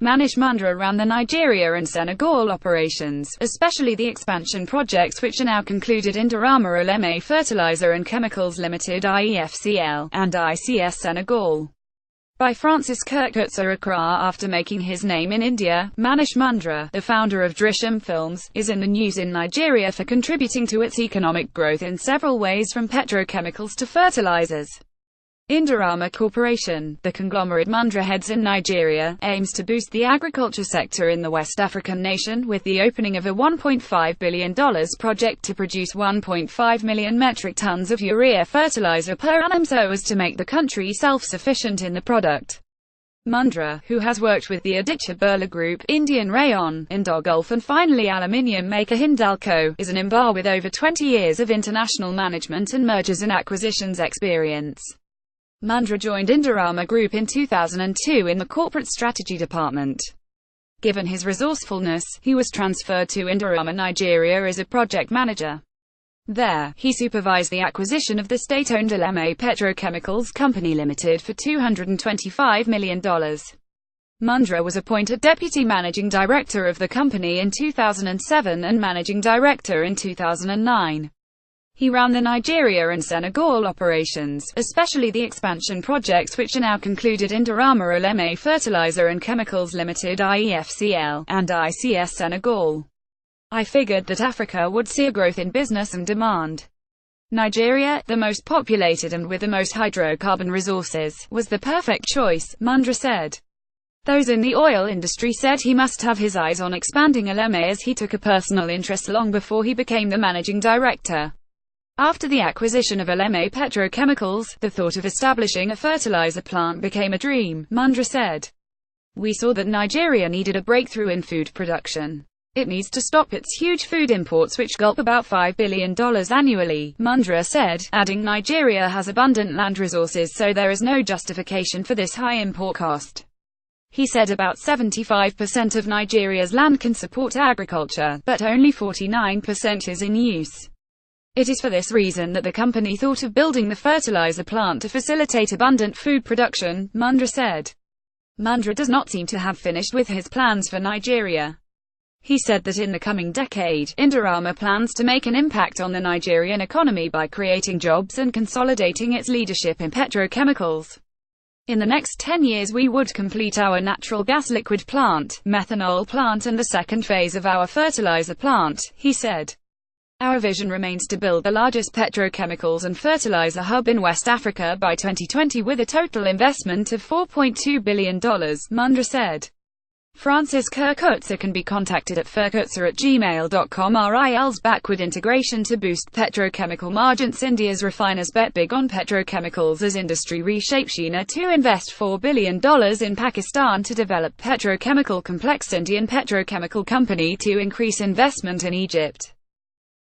Manish Mundra ran the Nigeria and Senegal operations, especially the expansion projects which are now concluded in Indorama Oleme Fertiliser and Chemicals Limited (IEFCL) and ICS Senegal. By Francis Kirkutzer Accra. After making his name in India, Manish Mundra, the founder of Drishyam Films, is in the news in Nigeria for contributing to its economic growth in several ways, from petrochemicals to fertilizers. Indorama Corporation, the conglomerate Mundra heads in Nigeria, aims to boost the agriculture sector in the West African nation with the opening of a $1.5 billion project to produce 1.5 million metric tons of urea fertilizer per annum so as to make the country self-sufficient in the product. Mundra, who has worked with the Aditya Birla Group, Indian Rayon, Indogulf and finally aluminium maker Hindalco, is an Imbar with over 20 years of international management and mergers and acquisitions experience. Mundra joined Indorama Group in 2002 in the corporate strategy department. Given his resourcefulness, he was transferred to Indorama Nigeria as a project manager. There, he supervised the acquisition of the state-owned Oleme Petrochemicals Company Limited for $225 million. Mundra was appointed deputy managing director of the company in 2007 and managing director in 2009. He ran the Nigeria and Senegal operations, especially the expansion projects which are now concluded in Indorama Oleme Fertiliser and Chemicals Limited (IEFCL) and ICS Senegal. I figured that Africa would see a growth in business and demand. Nigeria, the most populated and with the most hydrocarbon resources, was the perfect choice, Mundra said. Those in the oil industry said he must have his eyes on expanding Oleme as he took a personal interest long before he became the managing director. After the acquisition of Oleme Petrochemicals, the thought of establishing a fertilizer plant became a dream, Mundra said. We saw that Nigeria needed a breakthrough in food production. It needs to stop its huge food imports which gulp about $5 billion annually, Mundra said, adding Nigeria has abundant land resources so there is no justification for this high import cost. He said about 75% of Nigeria's land can support agriculture, but only 49% is in use. It is for this reason that the company thought of building the fertilizer plant to facilitate abundant food production, Mundra said. Mundra does not seem to have finished with his plans for Nigeria. He said that in the coming decade, Indorama plans to make an impact on the Nigerian economy by creating jobs and consolidating its leadership in petrochemicals. In the next 10 years we would complete our natural gas liquid plant, methanol plant and the second phase of our fertilizer plant, he said. Our vision remains to build the largest petrochemicals and fertilizer hub in West Africa by 2020 with a total investment of $4.2 billion, Mundra said. Francis Kirkutzer can be contacted at ferkutzer@gmail.com. RIL's backward integration to boost petrochemical margins. India's refiners bet big on petrochemicals as industry reshapes. China to invest $4 billion in Pakistan to develop petrochemical complex. Indian petrochemical company to increase investment in Egypt.